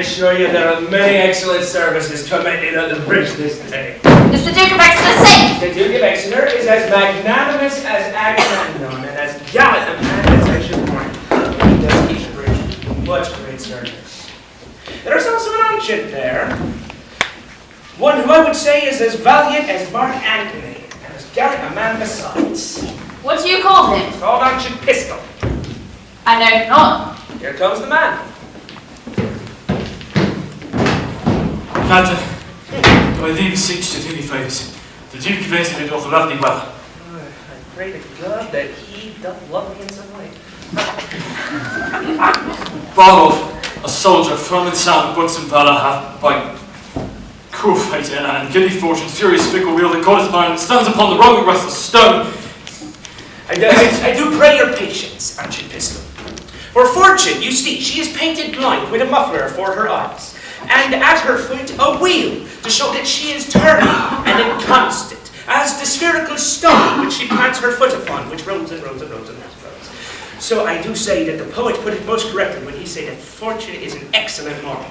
assure you there are many excellent services committed at the bridge this day. Is the Duke of Exeter safe? The Duke of Exeter is as magnanimous as Agamemnon and as gallant a man as I should warrant. He does keep the bridge much great service. There is also an ancient there, one who I would say is as valiant as Mark Antony, and as gallant a man besides. What do you call him? Called Ancient Pistol. I know not. Here comes the man. Madam, do I thee beseech to do me favours? The Duke of Exeter doth love thee well. I pray to God that he doth love me in some way. Barlov, a soldier firm and sound of books and valour, hath by cruel fate and giddy fortune, furious fickle wheel that caught his mind and stands upon the rolling restless stone. I do pray your patience, Ancient Pistol. For fortune, you see, she is painted blind with a muffler for her eyes, and at her foot a wheel to show that she is turning and inconstant, as the spherical stone which she plants her foot upon, which rolls and rolls and rolls and rolls. So I do say that the poet put it most correctly when he said that fortune is an excellent moral.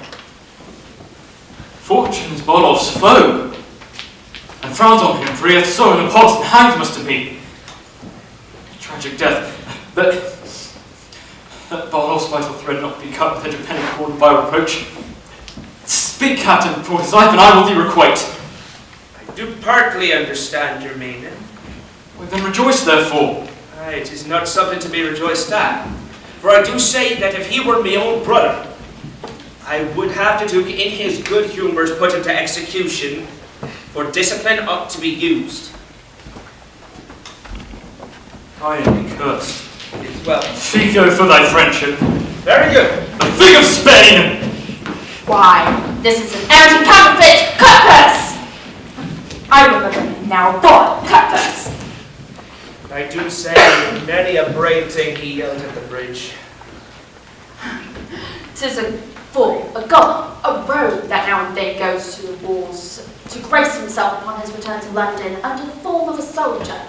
Fortune is Barlov's foe, and frowns on him, for he hath sown and past and hanged must have been. Tragic death, that Barlov's vital thread not be cut with edge of penny cord by reproach. Speak, Captain, for his life, and I will thee requite. I do partly understand your meaning. Well, then rejoice, therefore. It is not something to be rejoiced at. For I do say that if he were my own brother, I would have the Duke in his good humours put him to execution, for discipline ought to be used. I am cursed. Well, Figo for thy friendship. Very good. The Fig of Spain! Why, this is an arrogant counterfeit cutpurse! I remember him now, boy, cutpurse! I do say many a brave thing he yelled at the bridge. 'Tis a fool, a god, a rogue that now and then goes to the wars to grace himself upon his return to London under the form of a soldier.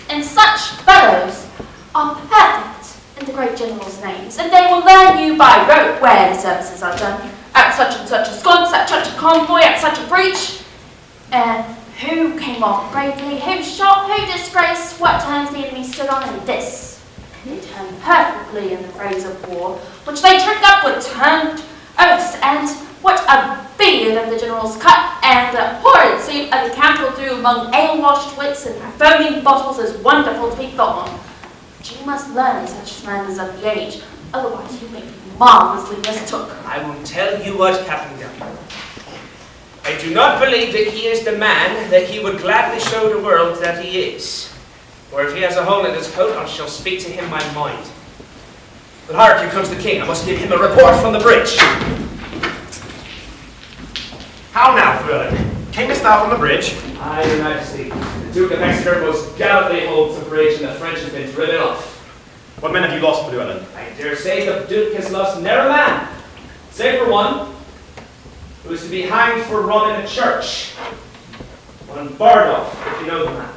And such fellows are perfect in the great general's names, and they will learn you by rote where the services are done, at such and such a sconce, at such a convoy, at such a breach, and who came off bravely, who shot, who disgraced, what terms the enemy stood on, and this. They turned perfectly in the phrase of war, which they tricked up with turned oaths, and what a beard of the general's cut, and a horrid suit of the camp will do among ale-washed wits and foaming bottles is wonderful to be thought on. But you must learn such slanders of the age, otherwise you may be marvellously mistook. I will tell you what, Captain Gumbo. I do not believe that he is the man that he would gladly show the world that he is. For if he has a hole in his coat, I shall speak to him my mind. But hark, here comes the king. I must give him a report from the bridge. How now, Furling? Camest thou from the bridge? Aye, your majesty. The Duke of Exeter most gallantly holds the bridge, and the French have been driven off. What men have you lost, Llewellyn? I dare say the Duke has lost ne'er a man, save for one, who is to be hanged for robbing a church. One Bardolph, if you know the man.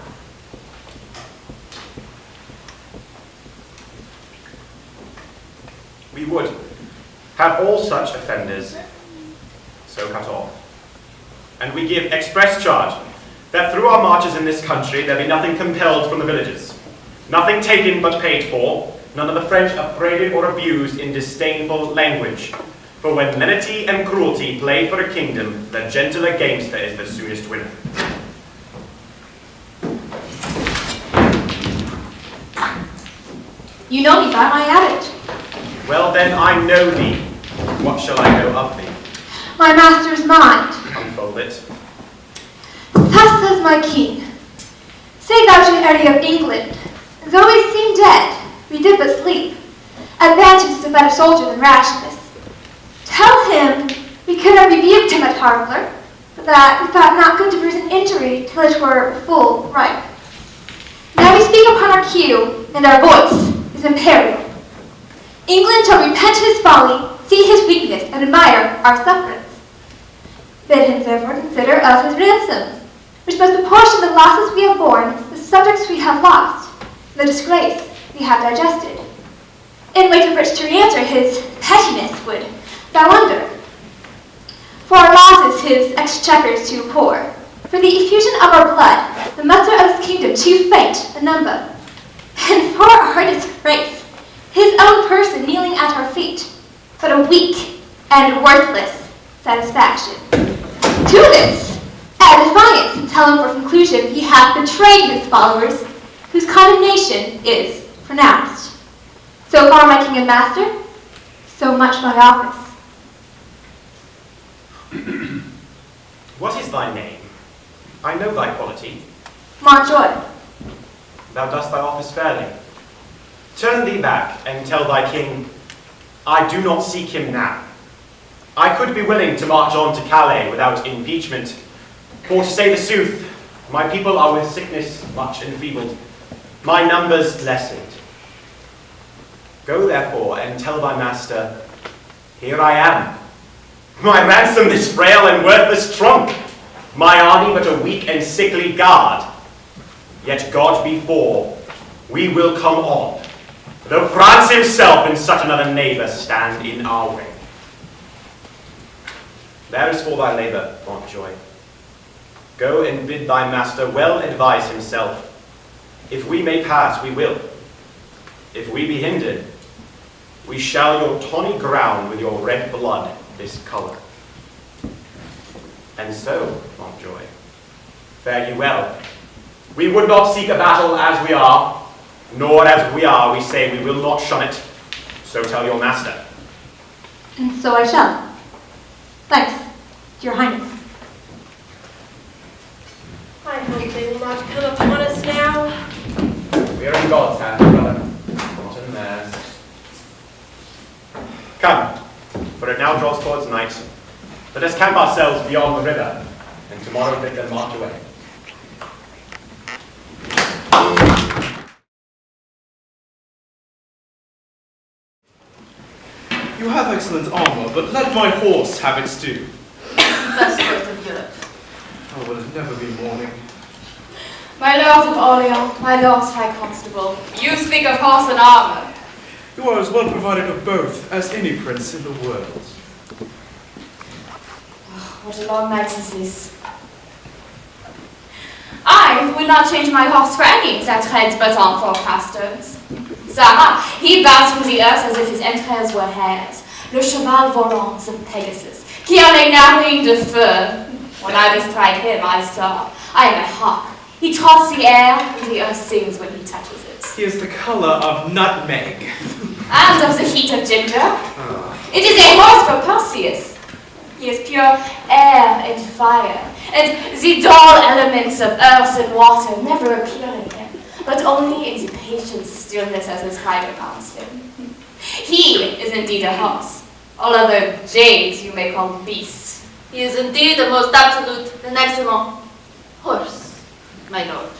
We would have all such offenders so cut off. And we give express charge that through our marches in this country there be nothing compelled from the villages, nothing taken but paid for, none of the French upbraided or abused in disdainful language. For when lenity and cruelty play for a kingdom, the gentler gamester is the soonest winner. You know me by my habit. Well then, I know thee. What shall I know of thee? My master's mind. Unfold it. Thus says my king. Say thou to the area of England, though we seem dead, we did but sleep. Advantage is a better soldier than rashness. Tell him we could have rebuked him at Harfler, but that we thought not good to bruise an injury till it were full ripe. Now we speak upon our cue, and our voice is imperial. England shall repent his folly, see his weakness, and admire our sufferance. Bid him therefore consider of his ransom, which must apportion the losses we have borne, the subjects we have lost, the disgrace we have digested. In weight of which to answer his pettiness would bow under. For our losses his exchequers too poor, for the effusion of our blood, the muster of his kingdom too faint a number, and for our disgrace, his own person kneeling at our feet, but a weak and worthless satisfaction. To this, add defiance, and tell him for conclusion he hath betrayed his followers, whose condemnation is pronounced. So far my king and master, so much my office. What is thy name? I know thy quality. Montjoy. Thou dost thy office fairly. Turn thee back and tell thy king, I do not seek him now. I could be willing to march on to Calais without impeachment, for to say the sooth, my people are with sickness much enfeebled, my numbers lessened. Go therefore and tell thy master, here I am. My ransom this frail and worthless trunk, my army but a weak and sickly guard. Yet God before, we will come on, though France himself and such another neighbour stand in our way. There is for thy labour, Montjoy. Go and bid thy master well advise himself. If we may pass, we will. If we be hindered, we shall your tawny ground with your red blood this colour. And so, Montjoy, fare you well. We would not seek a battle as we are, nor as we are we say we will not shun it. So tell your master. And so I shall. Thanks, your highness. I hope they will not come upon us now. We are in God's hands, brother, not in theirs. Come, for it now draws towards night. Let us camp ourselves beyond the river, and tomorrow bid them march away. You have excellent armor, but let my horse have its due. Best horse of Europe. Oh, will it never be morning? My lord of Orleans, my lord high constable, you speak of horse and armor. You are as well provided of both as any prince in the world. What a long night is this. I would not change my horse for any that treads but on four pastones. Zara, he bows from the earth as if his entrails were hairs. Le cheval volant, the Pegasus, qui a les narines de feu. When I bestride him, I saw, I am a hawk. He trots the air, and the earth sings when he touches it. He is the color of nutmeg. And of the heat of ginger. It is a horse for Perseus. He is pure air and fire, and the dull elements of earth and water never appear in him, but only in the patient stillness as his rider mounts him. He is indeed a horse. All other jades you may call beasts. He is indeed the most absolute and excellent horse, my lord.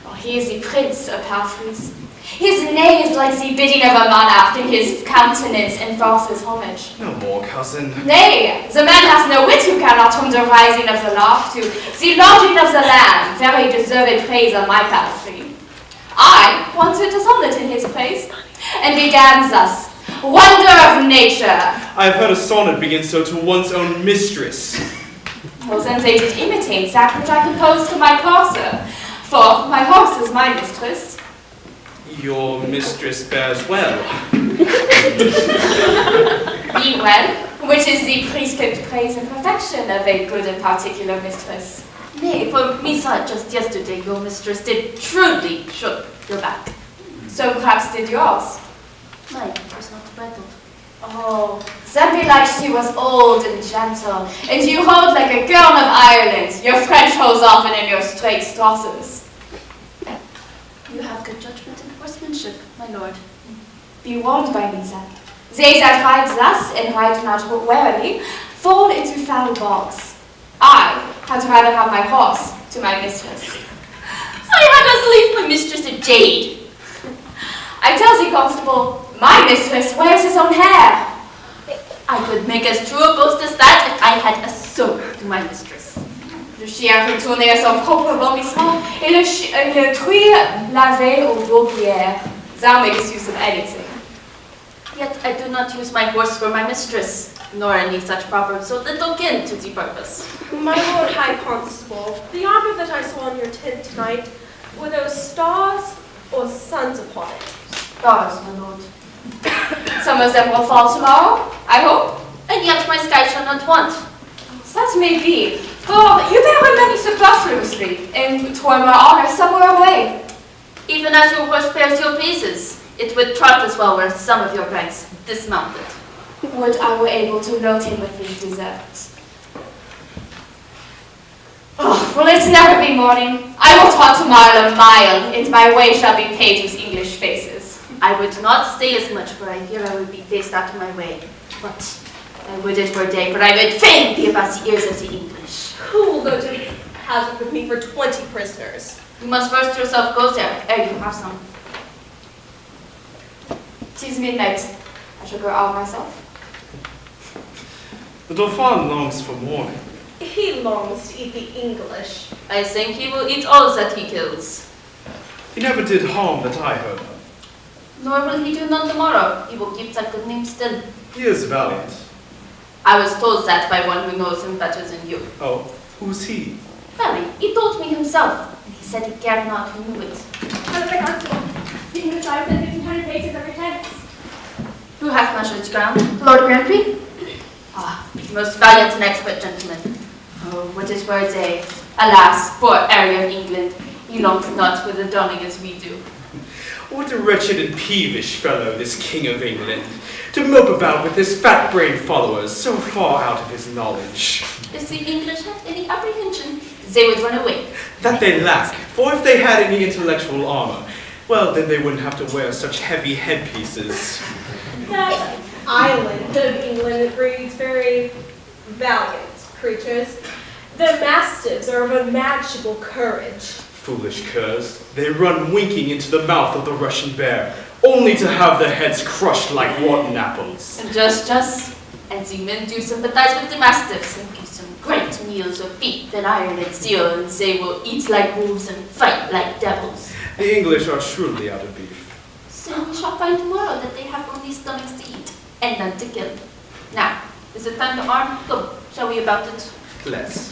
Oh, he is the prince of palfreys. His neigh is like the bidding of a monarch, and his countenance enforces homage. No more, cousin. Nay, the man has no wit who cannot from the rising of the lark to the lodging of the lamb, very deserved praise on my palfrey. I wanted a sonnet in his praise, and began thus, wonder of nature. I have heard a sonnet begin so to one's own mistress. Well, then they did imitate that which I composed to my courser, for my horse is my mistress. Your mistress bears well. Be well, which is the prescript praise and perfection of a good and particular mistress. Nay, for me saw just yesterday your mistress did truly shook your back. So perhaps did yours. Mine was not rattled. Oh, that be like she was old and gentle, and you hold like a girl of Ireland, your French hose often in your straight strosses. You have good judgment and horsemanship, my lord. Be warned by me then. They that ride thus and ride not warily fall into foul bogs. I had rather have my horse to my mistress. I had us leave my mistress a jade. I tell thee, constable, my mistress wears his own hair. I could make as true a boast as that if I had a soul to my mistress. Le chien retourné à son propre vomissement et le truie lavé aux paupières. Thou makest use of anything. Yet I do not use my horse for my mistress. nor any such proverb so little kin to the purpose. My Lord High Constable, the armor that I saw on your tent tonight, were those stars or suns upon it? Stars, my lord. Some of them will fall tomorrow, I hope. And yet my sky shall not want. That may be, for you bear many superfluously, and toward my honor somewhere away. Even as your horse bears your pieces, it would trot as well were some of your ranks dismounted. Would I were able to load him with his deserts. Oh, will it never be morning? I will trot tomorrow a mile, and my way shall be paved with English faces. I would not stay as much, for I fear I would be faced out of my way. But I would it were day, for I would fain be about the ears of the English. Who will go to hazard with me for 20 prisoners? You must first yourself go there, ere you have some. 'Tis midnight. I shall go out myself. The Dauphin longs for morning. He longs to eat the English. I think he will eat all that he kills. He never did harm that I heard of. Nor will he do none tomorrow. He will keep that good name still. He is valiant. I was told that by one who knows him better than you. Oh, who's he? Really, he told me himself, and he said he cared not who knew it. The English are within 1,500 paces of your tents. Who hath measured the ground? Lord Granby? Ah, most valiant and expert gentleman. Oh, what is words say? Alas, poor area of England, he longs not for the dawning as we do. What a wretched and peevish fellow, this King of England, to mope about with his fat-brained followers so far out of his knowledge. If the English had any apprehension, they would run away. That they lack, for if they had any intellectual armor, well, then they wouldn't have to wear such heavy headpieces. That island of England breeds very valiant creatures. The mastiffs are of unmatchable courage. Foolish curs, they run winking into the mouth of the Russian bear, only to have their heads crushed like rotten apples. And just, and the men do sympathize with the mastiffs and give them great meals of beef and iron and steel, and they will eat like wolves and fight like devils. The English are shrewdly out of beef. So we shall find tomorrow that they have only stomachs to eat and none to kill. Now, is it time to arm? Come, shall we about it? Let's.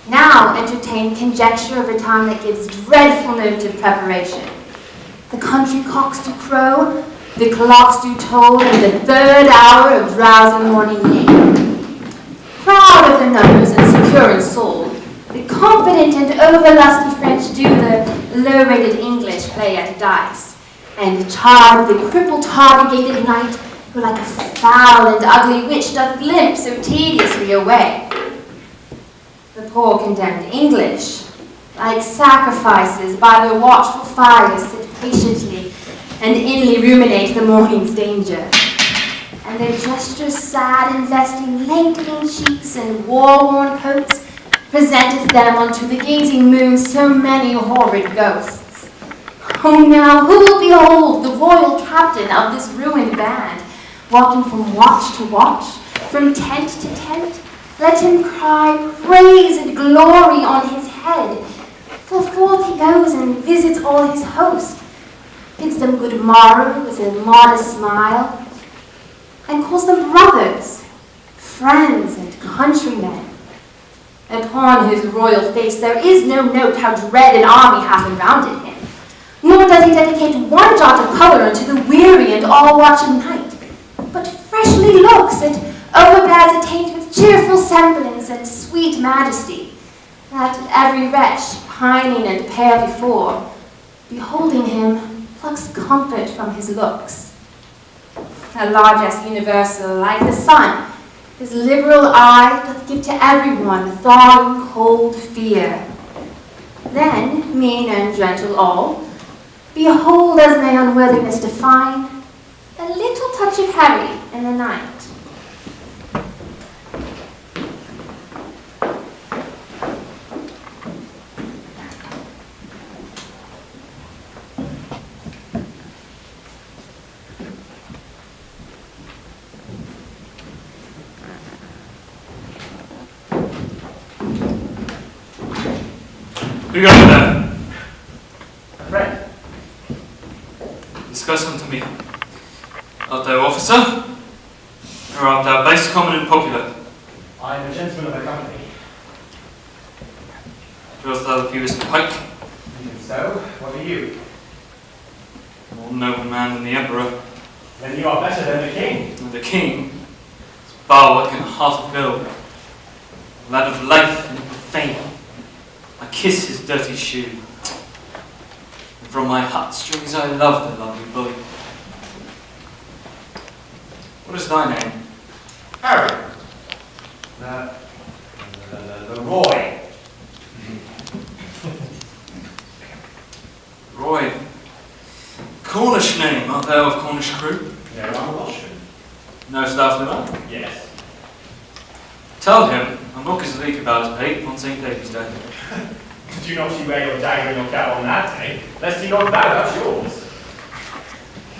Now entertain conjecture of a time that gives dreadful note of preparation. The country cocks do crow, the clocks do toll, and the third hour of drowsy morning yea. Proud of their numbers and secure in soul, the confident and overlusty French do the low-rated English play at dice, and charge the crippled tardigated knight who like a foul and ugly witch doth limp so tediously away. The poor condemned English, like sacrifices by their watchful fires, sit patiently and inly ruminate the morning's danger. And their gestures sad, investing lengthening cheeks and war-worn coats, presenteth them unto the gazing moon so many horrid ghosts. Oh, now who will behold the royal captain of this ruined band, walking from watch to watch, from tent to tent? Let him cry praise and glory on his head, for forth he goes and visits all his host, bids them good morrow with a modest smile, and calls them brothers, friends, and countrymen. Upon whose royal face there is no note how dread an army hath enrounded him, nor does he dedicate one jot of color unto the weary and all-watching night, but freshly looks and overbears a taint with cheerful semblance and sweet majesty, that every wretch, pining and pale before, beholding him, plucks comfort from his looks. A largesse universal, like the sun, his liberal eye doth give to everyone thawing cold fear. Then, mean and gentle all, Behold as my unworthiness to find a little touch of Harry in the night. Who got there? A friend. Discuss unto me. Art thou officer? Or art thou base, common, and popular? I am a gentleman of the company. Dost thou the fewest pike? Even so, what are you? More noble man than the emperor. Then you are better than the king. And the king is bulwark and heart of gold. A lad of life and of fame. I kiss his dirty shoe. And from my heartstrings I love the lovely boy. What is thy name? Harry. The Roy. Roy. Cornish name, art thou of Cornish crew? No, I'm Welshman. Knowest thou Fluent? Yes. Tell him, I'm not as leak about his pate on St. David's Day. Did you not wear your dagger in your cap on that day, lest he not bad about yours?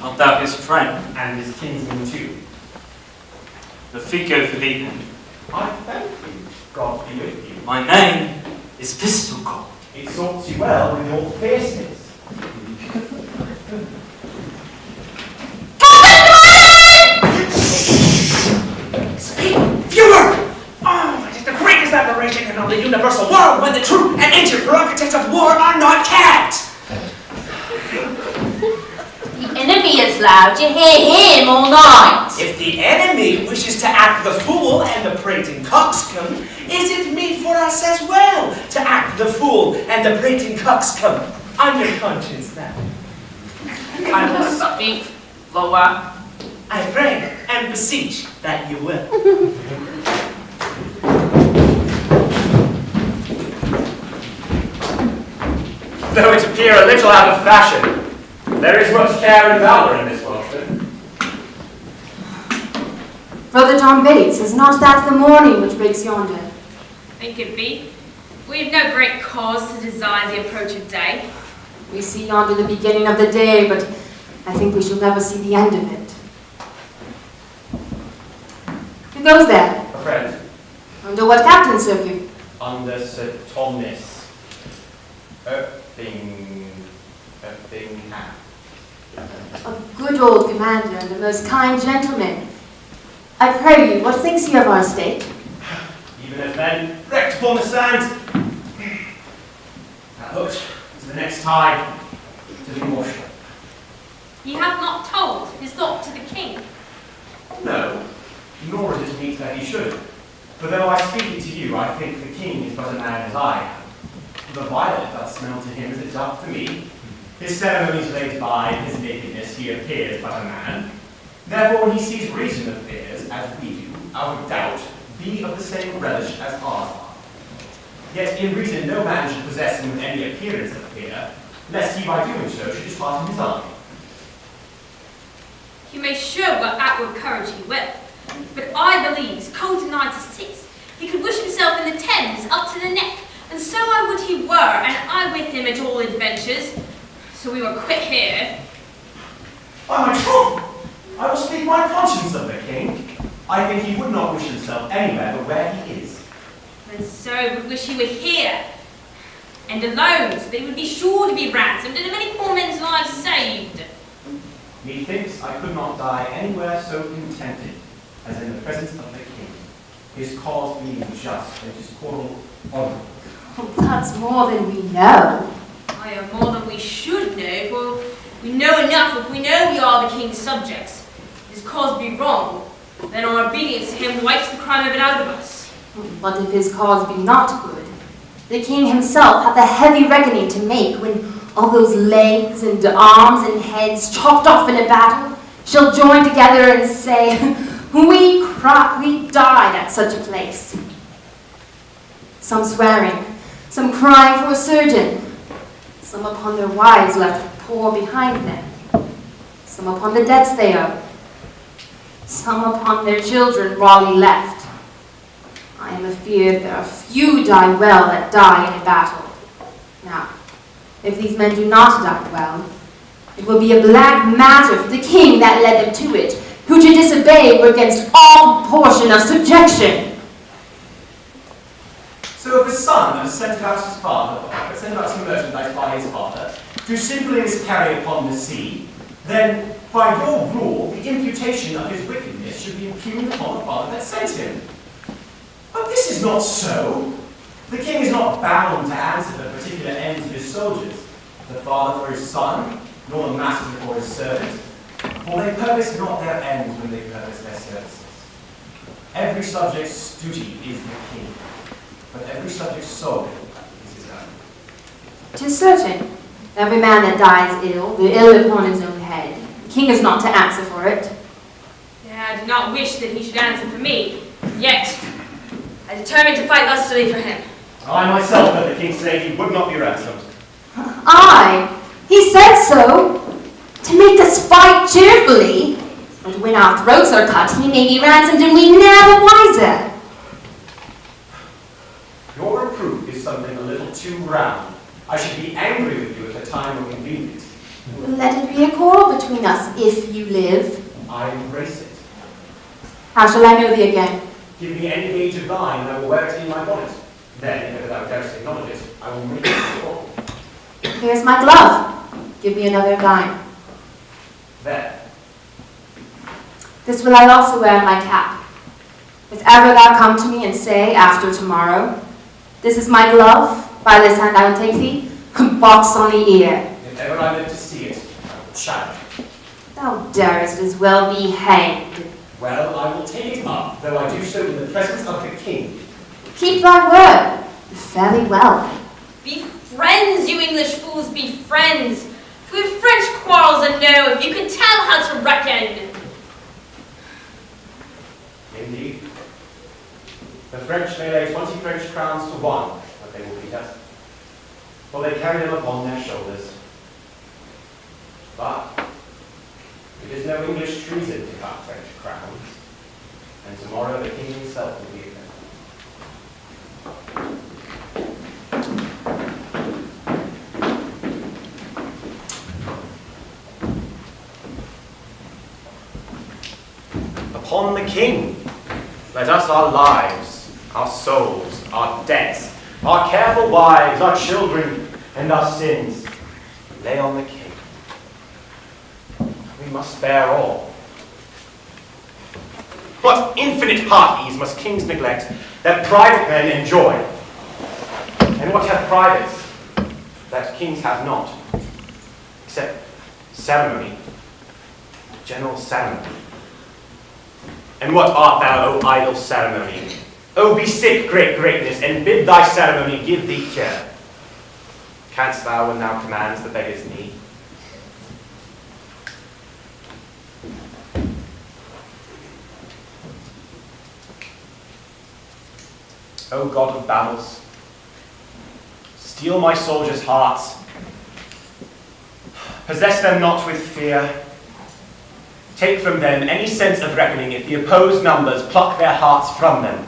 Art thou his friend? And his kinsman too. The Fico for thee then. I thank you. God be with you. My name is Pistol Cock. It sorts you well with your fierceness. Speak, viewer! Oh, it is the greatest admiration in all the universal world when the true and ancient prerogatives of war are not kept! The enemy is loud, you hear him all night. If the enemy wishes to act the fool and the prating coxcomb, is it meet for us as well to act the fool and the prating coxcomb on your conscience now? I will speak lower. I pray and beseech that you will. Though it appear a little out of fashion, there is much care and valour in this Welshman. Brother John Bates, is not that the morning which breaks yonder? Think it be. We have no great cause to desire the approach of day. We see yonder the beginning of the day, but I think we shall never see the end of it. Who goes there? A friend. Under what captain serve you? Under Sir Thomas Erpingham. A good old commander and a most kind gentleman. I pray you, what thinks he of our state? Even as men wrecked upon the sand. Now hooked to the next tide to be washed. Ye have not told his thought to the king. No, nor is it meet that he should. For though I speak it to you, I think the king is but a man as I am. The violet doth smell to him as it doth to me. His ceremonies laid by, his nakedness, he appears but a man. Therefore he sees reason of fears, as we do, out of doubt, be of the same relish as ours are. Yet in reason no man should possess him with any appearance of fear, lest he by doing so should dishearten his army. He may show what outward courage he will, but I believe, cold denied to sit, he could wish himself in the Thames up to the neck, and so I would he were, and I with him at all adventures, so we were quit here. By my troth, I will speak my conscience of the king. I think he would not wish himself anywhere but where he is. And so would wish he were here, and alone, so they would be sure to be ransomed, and many poor men's lives saved. Methinks I could not die anywhere so contented as in the presence of the king, his cause being just and his quarrel honourable. Oh, that's more than we know. I am more than we should know, for we know enough if we know we are the king's subjects. If his cause be wrong, then our obedience to him wipes the crime of it out of us. But if his cause be not good, the king himself hath a heavy reckoning to make when all those legs and arms and heads chopped off in a battle shall join together and say, we died at such a place. Some swearing, some crying for a surgeon, some upon their wives left poor behind them, some upon the debts they owe, some upon their children rawly left. I am afeard there are few die well that die in a battle. Now, if these men do not die well, it will be a black matter for the king that led them to it, who to disobey were against all proportion of subjection. So if a son has sent out his father, sent out some merchandise by his father, to simply miscarry upon the sea, then by your rule, the imputation of his wickedness should be impugned upon the father that sent him. But this is not so. The king is not bound to answer the particular ends of his soldiers, the father for his son, nor the master for his servant, for they purpose not their end when they purpose their services. Every subject's duty is the king, but every subject's soul is his own. 'Tis certain, every man that dies ill, the ill upon his own head. The king is not to answer for it. Yeah, I do not wish that he should answer for me, yet I determined to fight lustily for him. I myself heard the king say he would not be ransomed. Aye, he said so, to make us fight cheerfully. But when our throats are cut, he may be ransomed and we never wiser. Your reproof is something a little too round. I should be angry with you at a time when convenient. Let it be a quarrel between us, if you live. I embrace it. How shall I know thee again? Give me any gauge of thine, and I will wear it in my bonnet. Then, if thou darest acknowledge it, I will make it before. Here's my glove. Give me another of thine. There. This will I also wear in my cap. If ever thou come to me and say, after tomorrow, this is my glove, by this hand I will take thee, box on the ear. If ever I live to see it, I will challenge. Thou darest as well be hanged. Well, I will take it up, though I do so in the presence of the king. Keep thy word. Fairly well. Be friends, you English fools, be friends. For if French quarrels are no, if you can tell how to reckon. Indeed. The French may lay 20 French crowns to one, but they will beat us. For they carry them upon their shoulders. But it is no English treason to cut French crowns, and tomorrow the king himself will be offended. Upon the king, let us our lives, our souls, our debts, our careful wives, our children, and our sins lay on the king. We must bear all. What infinite heart ease must kings neglect that private men enjoy? And what have privates that kings have not? Except ceremony, general ceremony. And what art thou, O idle ceremony? O be sick, great greatness, and bid thy ceremony give thee cure. Canst thou, when thou commands the beggar's knee? O God of battles, steel my soldiers' hearts, possess them not with fear. Take from them any sense of reckoning if the opposed numbers pluck their hearts from them.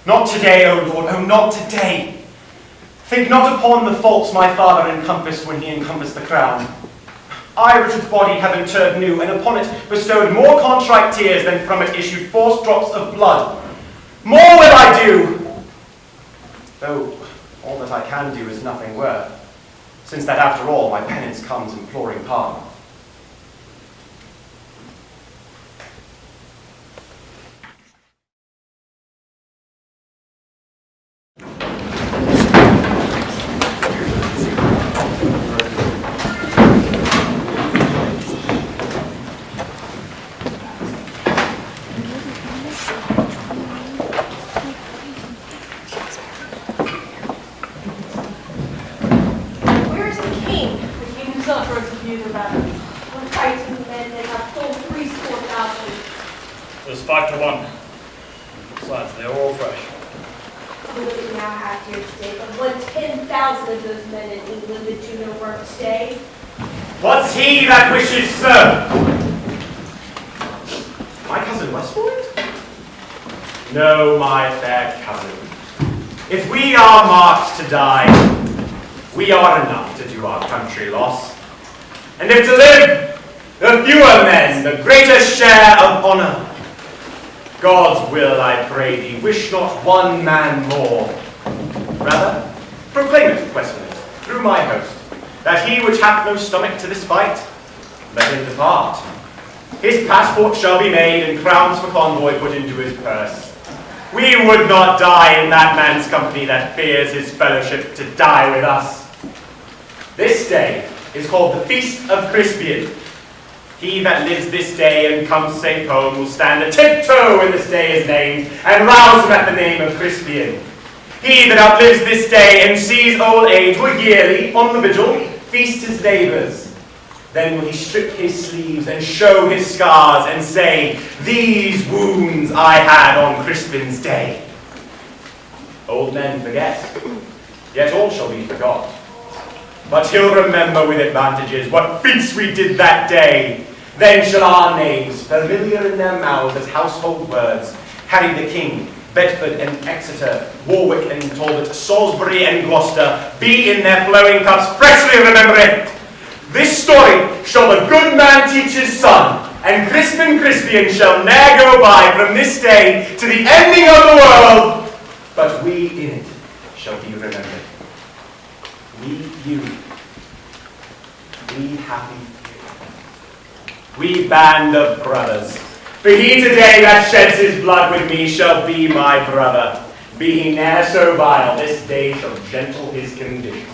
Not today, O Lord, oh, not today. Think not upon the faults my father encompassed when he encompassed the crown. I, Richard's body, have interred new, and upon it bestowed more contrite tears than from it issued forced drops of blood. More will I do, though all that I can do is nothing worth, since that after all my penance comes imploring pardon. It was 5 to 1. Besides, they were all fresh. who that we now have here today, but what 10,000 of those men in England that do no work today? What's he that wishes, sir? My cousin Westmoreland? No, my fair cousin. If we are marked to die, we are enough to do our country loss. And if to live, the fewer men, the greater share of honour. God's will, I pray thee, wish not one man more. Rather, proclaim it, Westmoreland, through my host, that he which hath no stomach to this fight, let him depart. His passport shall be made, and crowns for convoy put into his purse. We would not die in that man's company that fears his fellowship to die with us. This day is called the Feast of Crispian. He that lives this day and comes safe home will stand a tiptoe when this day is named, and rouse him at the name of Crispian. He that outlives this day and sees old age will yearly, on the vigil, feast his neighbours. Then will he strip his sleeves and show his scars and say, these wounds I had on Crispin's day. Old men forget, yet all shall be forgot. But he'll remember with advantages what feats we did that day. Then shall our names, familiar in their mouths as household words, Harry the King, Bedford and Exeter, Warwick and Talbot, Salisbury and Gloucester, be in their flowing cups freshly remembered. This story shall the good man teach his son, and Crispin Crispian shall ne'er go by from this day to the ending of the world, but we in it shall be remembered. We few, we happy few, we band of brothers. For he today that sheds his blood with me shall be my brother. Be he ne'er so vile, this day shall gentle his condition.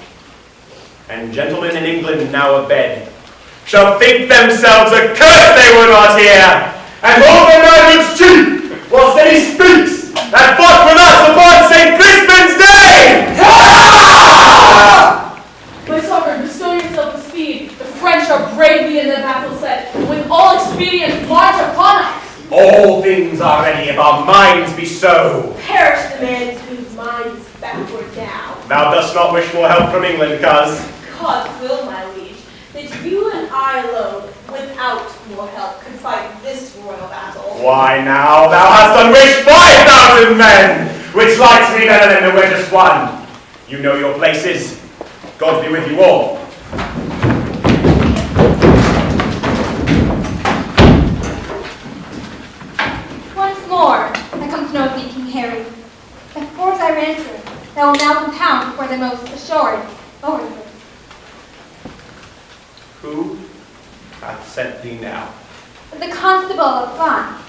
And gentlemen in England now abed shall think themselves accursed they were not here, and hold their manhood's chief whilst any speaks that fought with us upon St. Crispin's day! My sovereign, bestow yourself with speed. The French are bravely in the battle set, and with all expedients march upon us. All things are ready if our minds be so. Perish the man whose mind is backward now. Thou dost not wish for help from England, coz. God will, my liege, that you and I alone, without more help, could fight this royal battle. Why now, thou hast unwished 5,000 men, which likes me better than the wettest one. You know your places. God be with you all. Once more, I come to know thee, King Harry. The force I ransom, thou wilt now compound before the most assured overthrow. Who hath sent thee now? The Constable of France.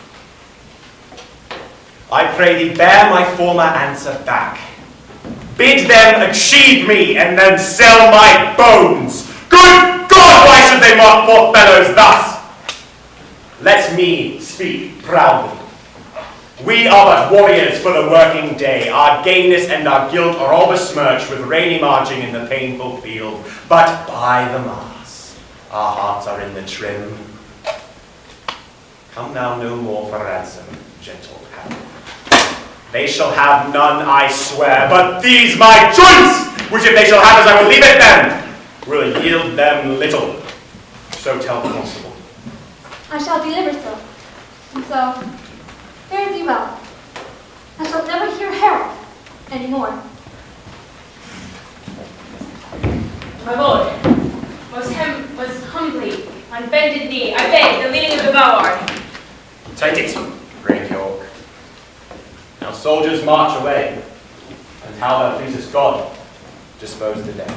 I pray thee bear my former answer back. Bid them achieve me and then sell my bones. Good God, why should they mock poor fellows thus? Let me speak proudly. We are but warriors for the working day. Our gameness and our guilt are all besmirched with rainy marching in the painful field. But by the Mars, our hearts are in the trim. Come now no more for ransom, gentle Harry. They shall have none, I swear, but these my joints, which if they shall have as I will leave it them, will yield them little. So tell the constable. I shall deliver so. And so, fare thee well. I shall never hear Harold any more. My lord, most humbly, on bended knee, I beg the leading of the boward. Take it, great York. Now soldiers march away, and how thou pleasest God, dispose the day.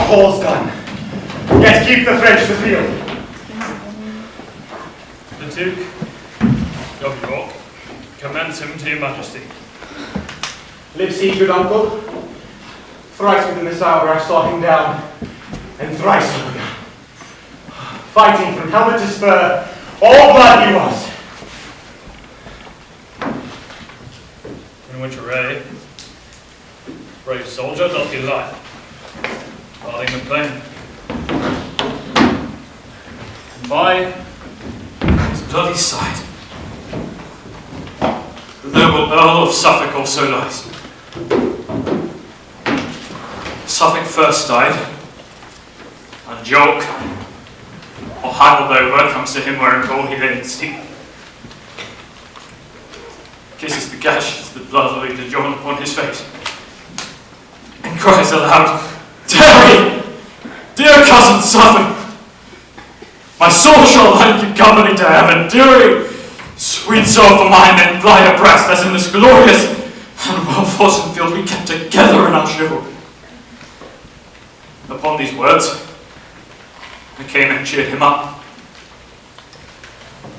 all's done. Yet keep the French the field. The Duke of York commends him to your majesty. Lives he, good uncle? Thrice within this hour I saw him down, and thrice over. Fighting from helmet to spur, all blood he was. In which array, brave soldier doth he lie, guarding the plain. And by his bloody side, the noble Earl of Suffolk also lies. Suffolk first died, and York, or handled over, comes to him wherein all he lay in sleep. Kisses the gashes the blood leader drawn upon his face, and cries aloud, "Terry, dear cousin Suffolk, my soul shall lend you company to heaven, dearie, sweet soul for mine, then fly abreast, as in this glorious and well-foughten field we kept together in our chivalry." Upon these words, I came and cheered him up.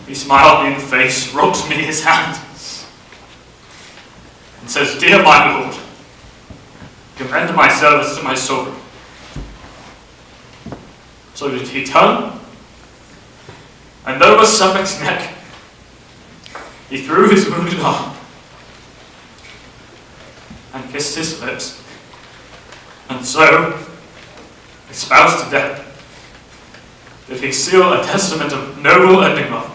He smiled me in the face, rubs me his hand, and says, "Dear my lord, commend my service to my sovereign." So did he turn, and over Suffolk's neck he threw his wounded arm, and kissed his lips, and so, espoused to death, did he seal a testament of noble ending love.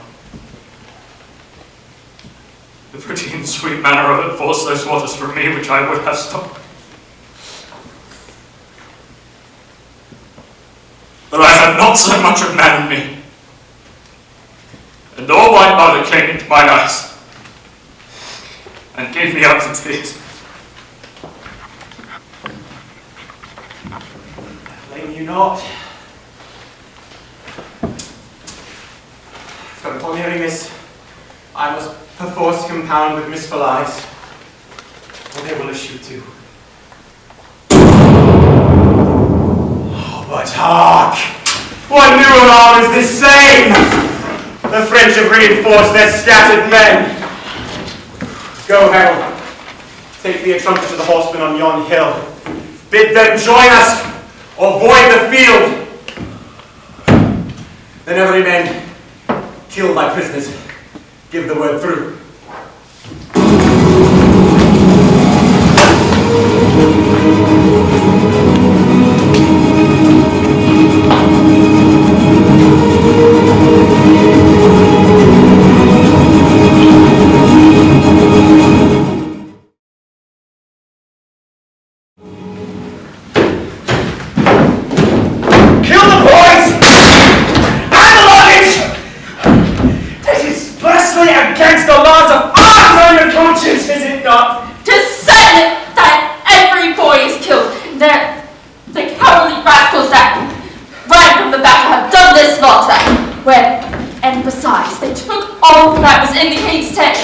The pretty and sweet manner of it forced those waters from me which I would have stopped. But I had not so much of man in me, and all my mother came into my eyes, and gave me up to tears. I blame you not. But upon hearing this, I must perforce compound with misful eyes, or they will issue too. Oh, but hark! What new alarm is this same? The French have reinforced their scattered men. Go, herald. Take thee a trumpet to the horsemen on yon hill. Bid them join us, or void the field. Then every man, kill thy prisoners. Give the word through.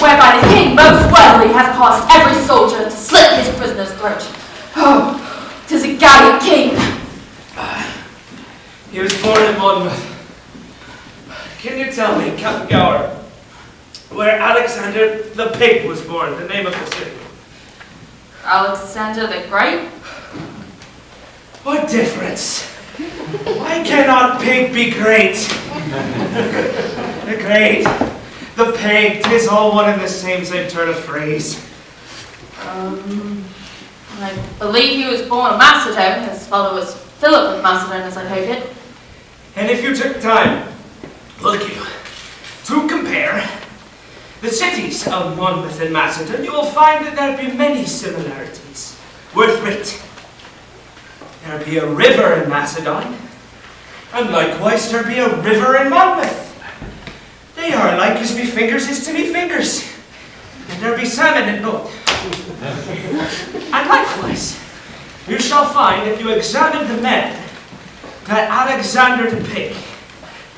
Whereby the king most worthily hath caused every soldier to slit his prisoner's throat. Oh, 'tis a gallant king. He was born in Monmouth. Can you tell me, Captain Gower, where Alexander the Pig was born, the name of the city? Alexander the Great? What difference? Why cannot pig be great? The great, the pig, 'tis all one and the same turn of phrase. I believe he was born in Macedon. His father was Philip of Macedon, as I take it. And if you took time, look you, to compare the cities of Monmouth and Macedon, you will find that there be many similarities worth writ. There be a river in Macedon, and likewise there be a river in Monmouth. They are like as me fingers is to me fingers, and there be salmon in both. And likewise, you shall find, if you examine the men, that Alexander the Pig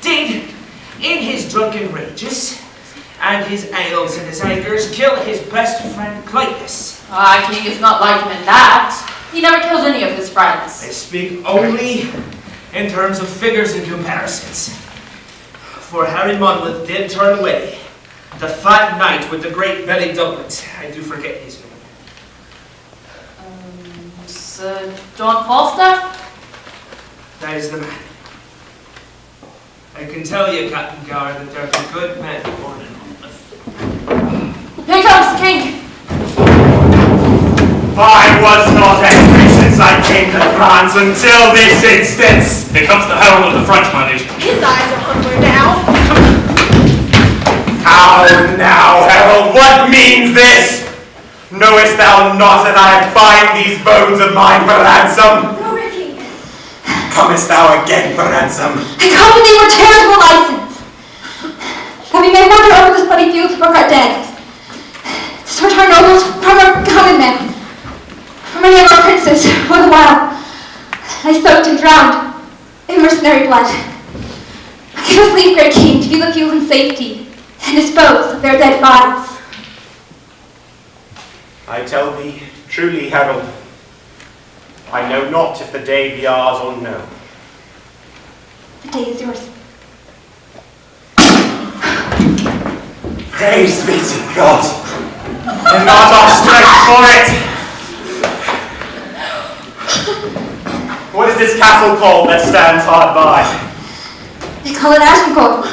did, in his drunken rages, and his ails and his angers, kill his best friend Clytus. King is not like him in that. He never killed any of his friends. I speak only in terms of figures and comparisons. For Harry Monmouth did turn away the fat knight with the great belly doublet. I do forget his name. Sir John Falstaff? That is the man. I can tell you, Captain Gower, that there are good men born in Monmouth. Here comes the king! I was not angry since I came to France until this instance. Here comes the herald of the French, my liege. His eyes are hungry now. How now, herald? What means this? Knowest thou not that I find these bones of mine for ransom? No, Ricky. Comest thou again for ransom? I come with thee for charitable license. That we may wander over this bloody field to book our dead. To sort our nobles from our common men. From many of our princes, all the while, I soaked and drowned in mercenary blood. Give us leave, great king, to view the field in safety and dispose of their dead bodies. I tell thee truly, herald, I know not if the day be ours or no. The day is yours. Praise be to God, and not our strength for it. What is this castle called that stands hard by? They call it Agincourt.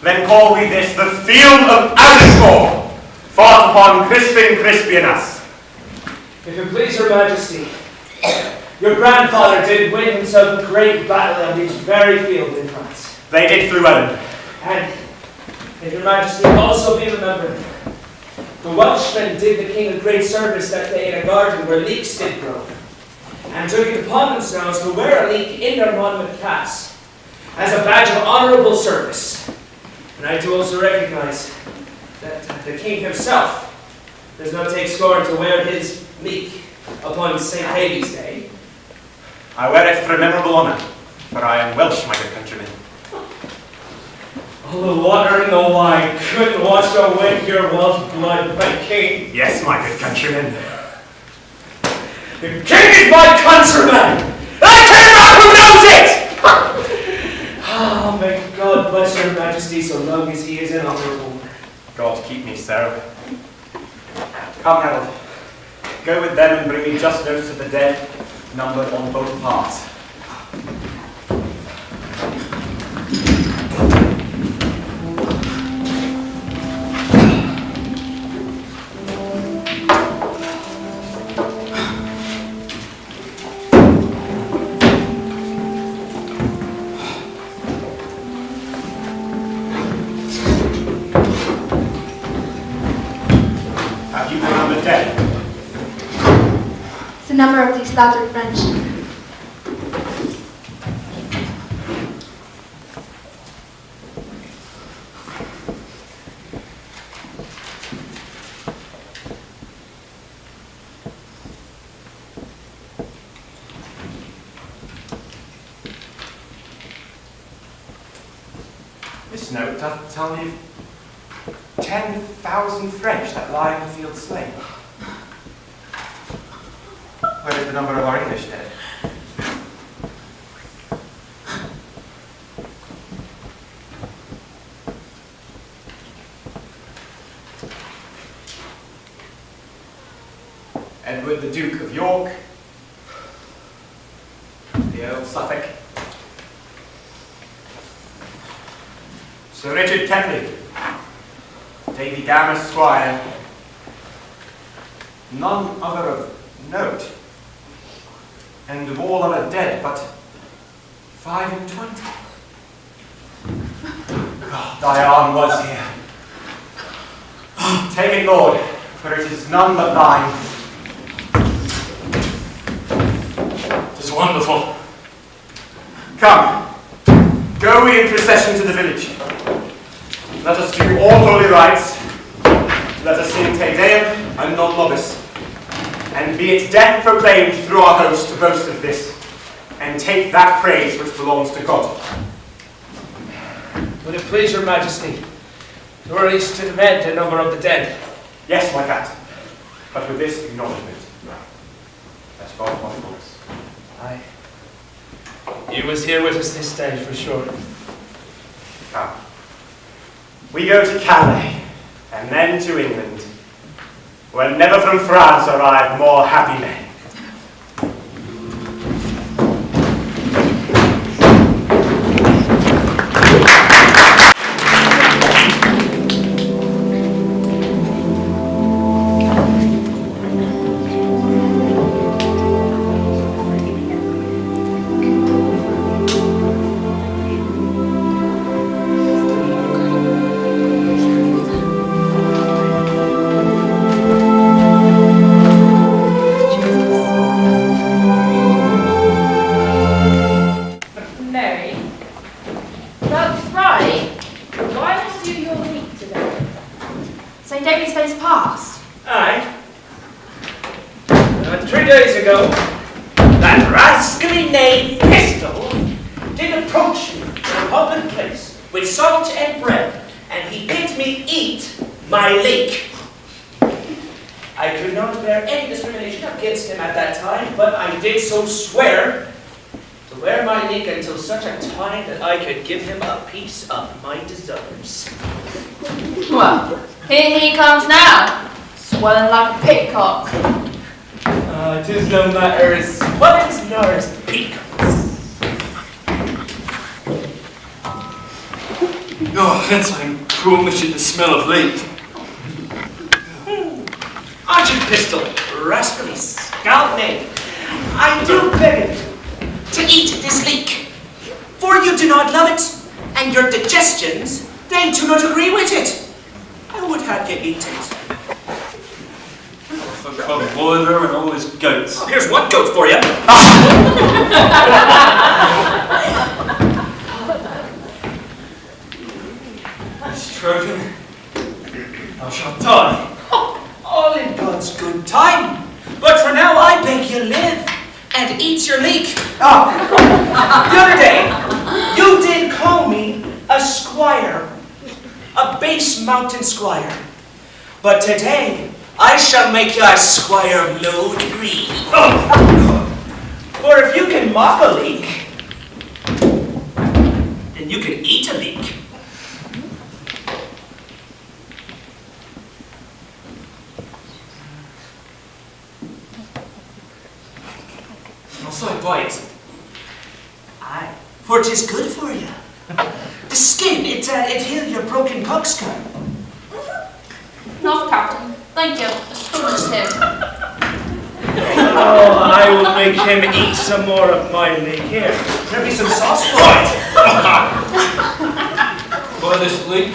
Then call we this the field of Agincourt, fought upon Crispin Crispianus. If it please your majesty, your grandfather did win himself a great battle on this very field in France. They did through Ellen. And if your majesty also be remembered, the Welshmen did the king a great service that day in a garden where leeks did grow, and took it upon themselves to wear a leek in their Monmouth caps as a badge of honourable service. And I do also recognize that the king himself does not take scorn to wear his leek upon St. David's Day. I wear it for a memorable honour, for I am Welsh, my good countrymen. All the water in the wine couldn't wash away your Welsh blood, my king. Yes, my good countrymen. The king is my countryman! I cannot pronounce it! Oh, may God bless your majesty so long as he is an honourable. God keep me, sir. Come, herald. Go with them and bring me just notice of the dead, numbered on both parts. Have you found the dead? It's the number of these slaughtered French. This note doth tell me 10,000 French that lie in the field slain. Where is the number of our English dead? Edward the Duke of York, the Earl of Suffolk, Sir Richard Kemley, Davy Gammer Squire, none other of note, and of all other dead but 25. God, thy arm was here. Take it, Lord, for it is none but thine. It is wonderful. Come, go we in procession to the village. Let us do all holy rites. Let us sing Te Deum and Non Nobis. And be it death proclaimed through our host to boast of this, and take that praise which belongs to God. Would it please your majesty to release to the men the number of the dead? Yes, my cat, but with this acknowledgement, that of hospitals. Aye. You was here with us this day for sure. Come. We go to Calais, and then to England, where never from France arrived more happy men. Mary, that's right. Why did you do your week today? St. David's Day's past. Aye. 3 days ago, that rascally knave Pistol did approach me in a public place with salt and bread, and he bid me eat my leek. I could not bear any discrimination against him at that time, but I did so swear to wear my leek until such a time that I could give him a piece of my deserves. Well, here he comes now, swelling like a peacock. It is no matter as swellings nor as peacocks. Oh, hence I'm cruelly the smell of leek. Archie Pistol, rascally scalp knave, I do beg of you to eat this leek, for you do not love it, and your digestions, they do not agree with it. I would have you eat it. For club boiler and all his goats. Oh, here's one goat for you. Trojan, thou shalt die. All in God's good time. But for now, I beg you live and eat your leek. The other day, you did call me a squire, a base mountain squire. But today, I shall make you a squire of low degree. For if you can mock a leek, then you can eat a leek. So by it. Aye, for 'tis good for you. The skin, it heal your broken coxcomb. Enough, Captain. Thank you. As good as him. Oh, I will make him eat some more of my leek. Here, there'll be some sauce for it. By this leek,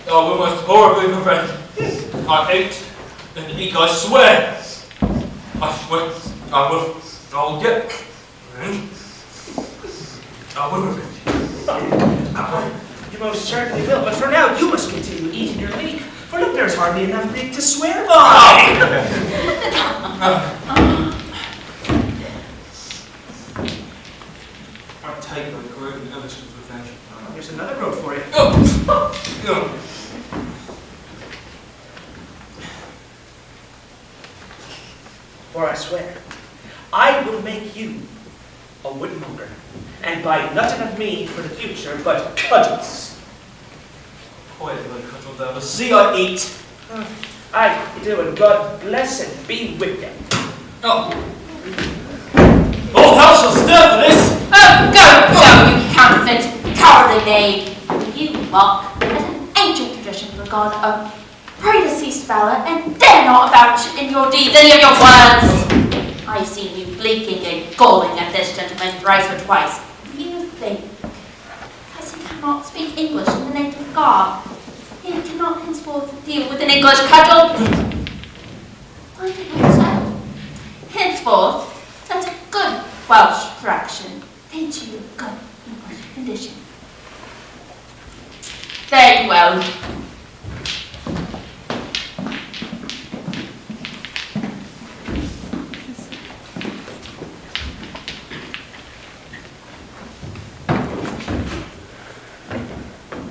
I will most horribly prevent. I ate and eat, I swear. I swear, I'll get. I will. You most certainly will, but for now, you must continue eating your leek. For look, there's hardly enough leek to swear by. I take my great and earnest revenge. Here's another road for you. For I swear, I will make you a woodmonger, and buy nothing of me for the future but cudgels. Quiet, little cudgel thou, but see I eat. Aye, you do, and God bless and be with you. Oh, thou shalt stir for this. Oh, go, you counterfeit, cowardly knave. You mock at an ancient tradition regard a predeceased valor and dare not vouch in your deeds any of your words. I've seen you blinking and galling at this gentleman thrice or twice. You think, because he cannot speak English in the native garb, he cannot henceforth deal with an English cudgel? Why not so? Henceforth, let a good Welsh fraction into your good English condition. Very well.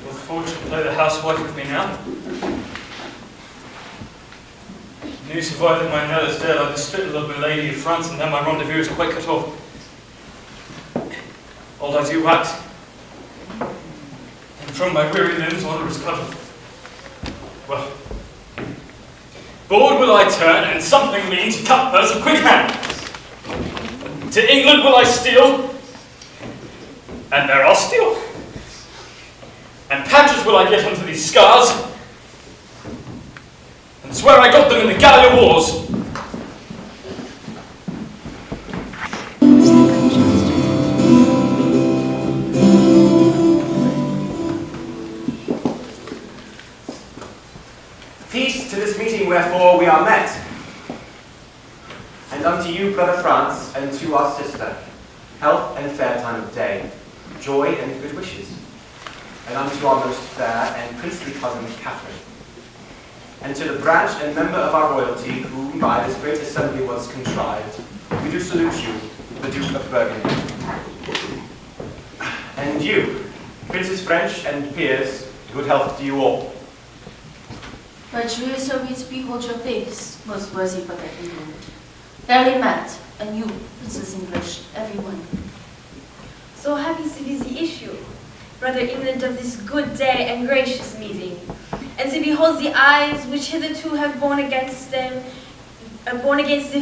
Will fortune play the housewife with me now? News survived that my Nell is dead. I despittle of my lady of France, and now my rendezvous is quite cut off. All I do wax, and from my weary limbs honour is cut off. Well, bored will I turn, and something mean to cut purse of quick hand. To England will I steal, and there I'll steal. And patches will I get onto these scars, and swear I got them in the Gallia Wars. Peace to this meeting wherefore we are met. And unto you, brother France, and to our sister, health and fair time of day, joy and good wishes. And unto our most fair and princely cousin, Catherine. And to the branch and member of our royalty, whom by this great assembly was contrived, we do salute you, the Duke of Burgundy. And you, princes French and peers, good health to you all. My true service to behold your face, most worthy brother England. Fairly met, and you, Princess English, everyone. So happy to be the issue, brother England, of this good day and gracious meeting, and to behold the eyes which hitherto have borne against the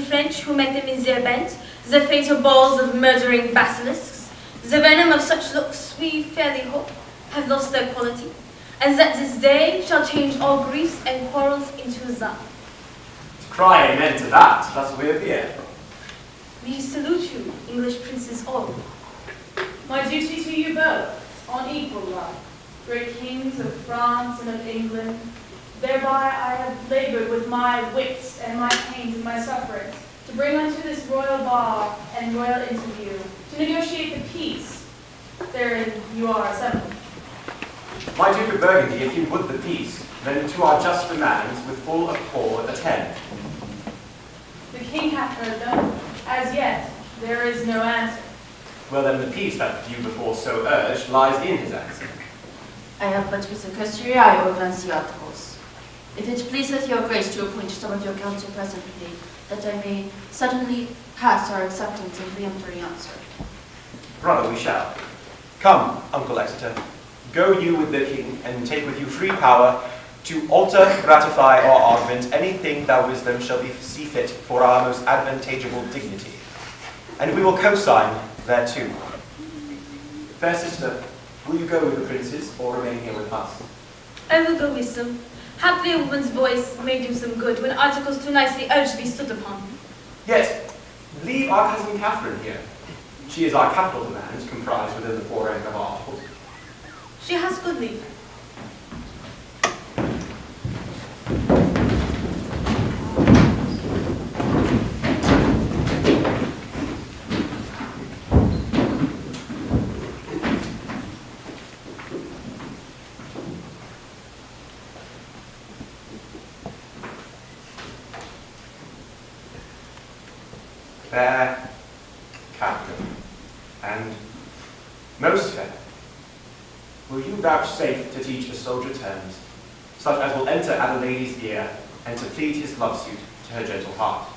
French who met them in their bent, the fatal balls of murdering basilisks, the venom of such looks we fairly hope have lost their quality, and that this day shall change all griefs and quarrels into love. Cry amen to that, thus we appear. We salute you, English princes all. My duty to you both, on equal love, great kings of France and of England, thereby I have laboured with my wits and my pains and my sufferings, to bring unto this royal bar and royal interview, to negotiate the peace. Therein you are assembled. My Duke of Burgundy, if you would the peace, then to our just demands with full accord attend. The king hath heard them. As yet, there is no answer. Well then the peace that you before so urged lies in his answer. I have but with a cursory eye overglanced the articles. If it pleaseth your grace to appoint some of your council presently, that I may suddenly pass our acceptance and peremptory answer. Brother, we shall. Come, Uncle Exeter, go you with the king, and take with you free power to alter, ratify, or augment anything that wisdom shall see fit for our most advantageable dignity. And we will co-sign thereto. Fair sister, will you go with the princes, or remain here with us? I will go with them. Haply a woman's voice may do some good when articles too nicely urged be stood upon. Yet, leave our cousin Catherine here. She is our capital demand, comprised within the four-rank of articles. She has good leave. Fair Catherine, and most fair, will you vouchsafe to teach a soldier terms, such as will enter at a lady's ear, and to plead his love suit to her gentle heart?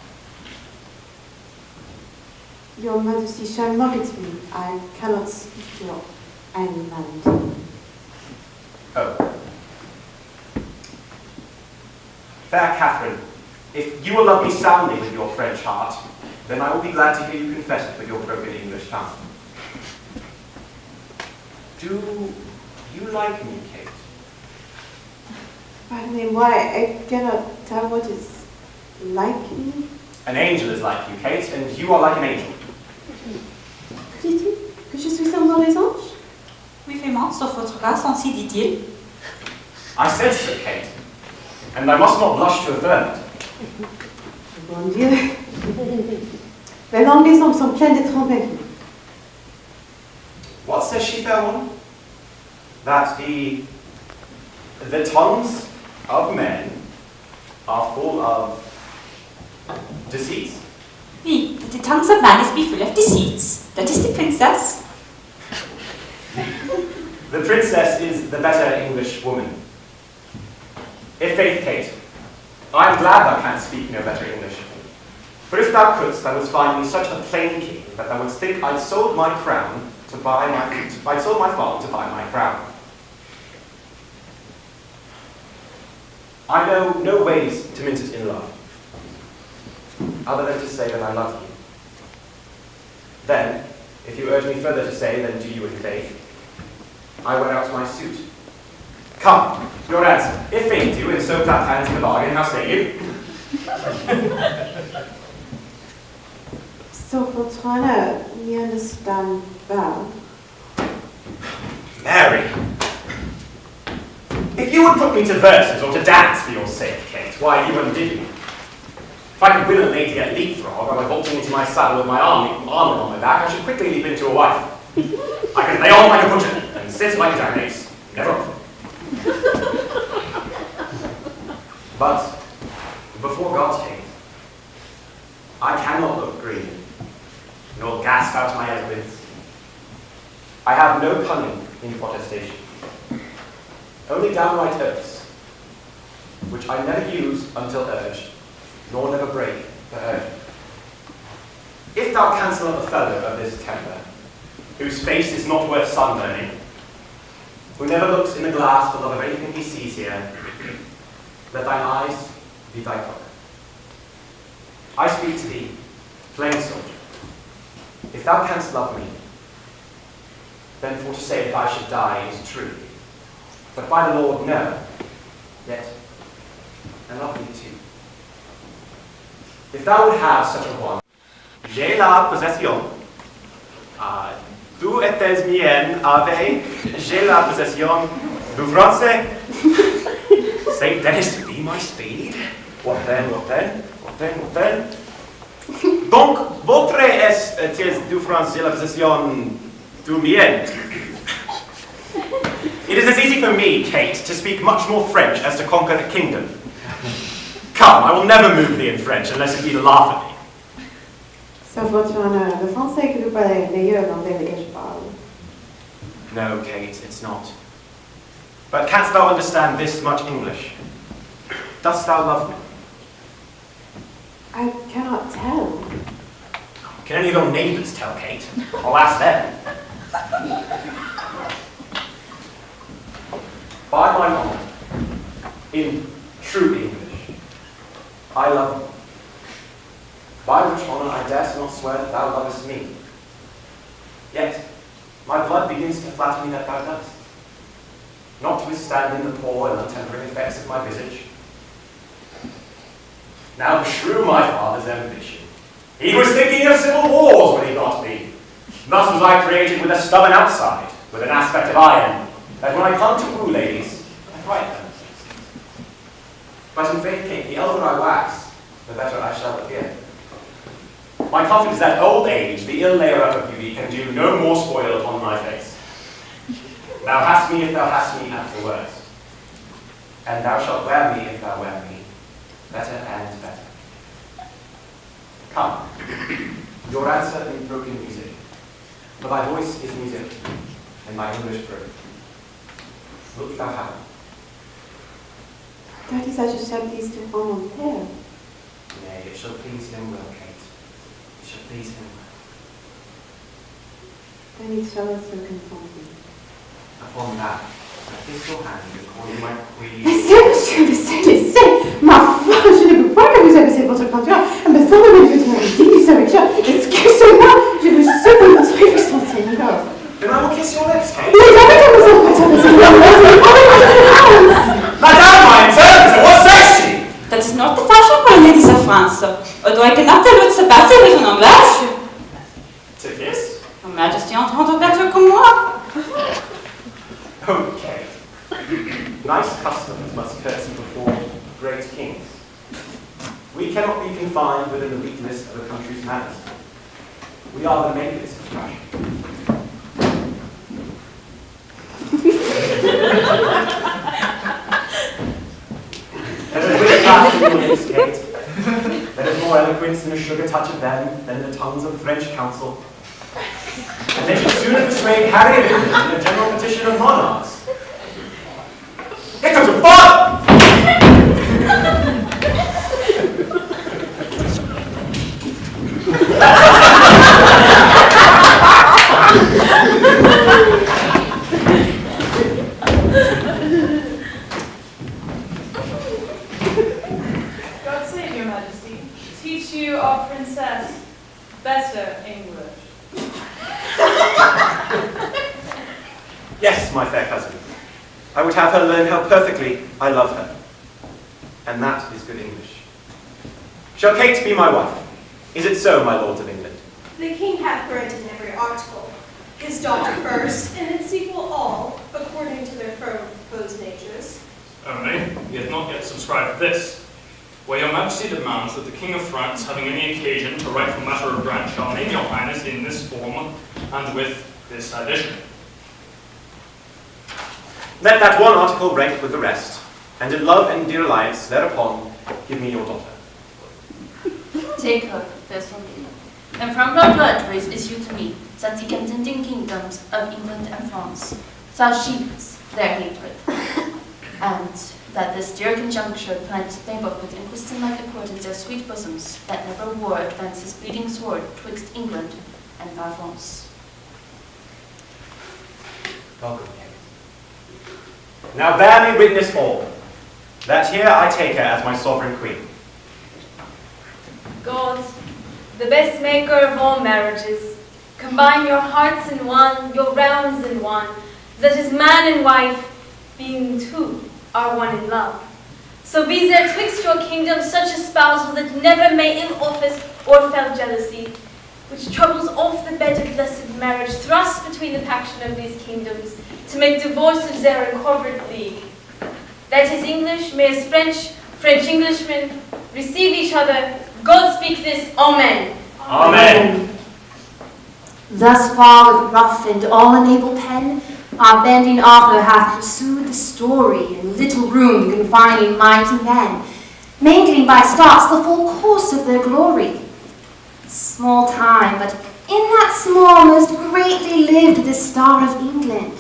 Your Majesty shall mock at me. I cannot speak your angry mind. Oh. Fair Catherine, if you will love me soundly with your French heart, then I will be glad to hear you confess it with your broken English tongue. Do you like me, Kate? Pardon me, why, I cannot tell what is like me. An angel is like you, Kate, and you are like an angel. Que dis-tu? Que je suis semblable les anges? Oui, vraiment, sauf votre grâce, ainsi dit-il. I said so, Kate, and I must not blush to affirm it. Bon Dieu. Les langues des hommes sont pleines de tromperies. What says she, fair one? That the tongues of men are full of deceit. Oui, that the tongues of man is be full of deceits. That is the princess. The princess is the better English woman. If faith, Kate, I am glad thou canst speak no better English. For if thou couldst, thou wouldst find me such a plain king that thou wouldst think I'd sold my crown to buy I'd sold my farm to buy my crown. I know no ways to mince it in love, other than to say that I love you. Then, if you urge me further to say, then do you in faith, I wear out my suit. Come, your answer. If faith do, and so clap hands in the bargain, how say you? So for trying to me understand well. Mary! If you would put me to verses or to dance for your sake, Kate, why, you undid me. If I could win a lady at leapfrog, or by vaulting into my saddle with my armour on my back, I should quickly leap into a wife. I could lay on like a butcher, and sit like Janice, never. But, before God's Kate, I cannot look green, nor gasp out my eloquence. I have no cunning in protestation, only downright oaths, which I never use until urged, nor never break for urging. If thou canst love a fellow of this temper, whose face is not worth sunburning, who never looks in the glass for love of anything he sees here, let thine eyes be thy cloak. I speak to thee, plain soldier. If thou canst love me, then for to say that I should die is true. But by the Lord, no. Yet, I love thee too. If thou would have such a one, j'ai la possession. Tu étais mien avec, j'ai la possession du français. Saint Denis be my speed. What then, what then, what then, what then? Donc, votre est du français la possession du mien. It is as easy for me, Kate, to speak much more French as to conquer a kingdom. Come, I will never move thee in French unless it be to laugh at me. So for trying le français que vous parlez meilleur l'anglais que je parle. No, Kate, it's not. But canst thou understand this much English? Dost thou love me? I cannot tell. Can any of your neighbours tell, Kate? I'll ask them. By my honour, in true English, I love thee. By which honour I dare not swear that thou lovest me. Yet, my blood begins to flatter me that thou dost. Notwithstanding the poor and untempering effects of my visage. Now beshrew my father's ambition. He was thinking of civil wars when he got me. Thus was I created with a stubborn outside, with an aspect of iron, that when I come to woo ladies, I fright them. But in faith, Kate, the elder I wax, the better I shall appear. My confidence is that old age, the ill layer up of beauty, can do no more spoil upon my face. Thou hast me if thou hast me at the worst. And thou shalt wear me if thou wear me, better and better. Come, your answer in broken music, for thy voice is music, and my English broken. Wilt thou have it? Daddy says you shall please to home on pair. Nay, it shall please him well, Kate. It shall please him well. Then it shall also confront me. Upon that, I kiss your hand and call you my queen. Laissez, ma foi, je ne peux pas que vous abaissez votre peinture. Mais sans le mettre votre ridiculous avec ça. Excusez-moi, je veux seulement montrer que son Seigneur. Then I will kiss your lips, Kate. Madame, my interpreter, what says she? That is not the fashion for ladies of France, although I cannot tell what se passe with an English. To kiss? Her Majesty entend better comme moi. Okay. Nice customs must curtsy before great kings. We cannot be confined within the weakness of a country's manners. We are the makers of fashion. There is wit past in your lips, Kate. There is more eloquence in a sugar touch of them than in the tongues of the French council. And they should sooner persuade Harry of England than a general petition of monarchs. Here comes your father! Your Majesty, to teach you, our princess, better English. Yes, my fair cousin. I would have her learn how perfectly I love her. And that is good English. Shall Kate be my wife? Is it so, my lords of England? The king hath granted every article. His daughter first, and in sequel all, according to their firm proposed natures. Only, he hath not yet subscribed this. Where your majesty demands that the king of France, having any occasion to write for matter of grant, shall name your highness in this form, and with this addition. Let that one article rank with the rest, and in love and dear alliance thereupon give me your daughter. Take her, fair Sophia, and from her blood raise issue to me, that the contending kingdoms of England and France shall sheath their hatred, and that this dear conjuncture plant neighborhood in Christian-like accord in their sweet bosoms, that never war advance his bleeding sword twixt England and fair France. Welcome, King. Now bear me witness all, that here I take her as my sovereign queen. God, the best maker of all marriages, combine your hearts in one, your realms in one, that is man and wife, being two, are one in love. So be there twixt your kingdoms such a spousal that never may ill office or fell jealousy, which troubles off the bed of blessed marriage, thrust between the paction of these kingdoms, to make divorces their incorporate league. That is English, may as French Englishmen receive each other. God speak this, Amen. Amen. Thus far with rough and all-unable pen, our bending author hath pursued the story in little room confining mighty men, mangling by starts the full course of their glory. Small time, but in that small most greatly lived the Star of England.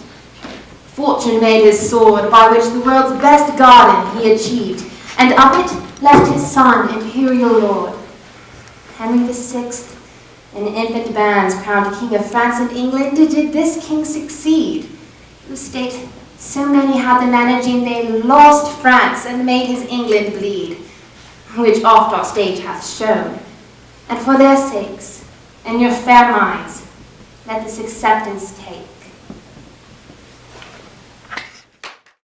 Fortune made his sword, by which the world's best garden he achieved, and of it left his son, imperial lord. Henry VI, in infant bands crowned King of France and England, did this king succeed, whose state so many had the managing they lost France and made his England bleed, which oft our stage hath shown. And for their sakes, and your fair minds, let this acceptance take.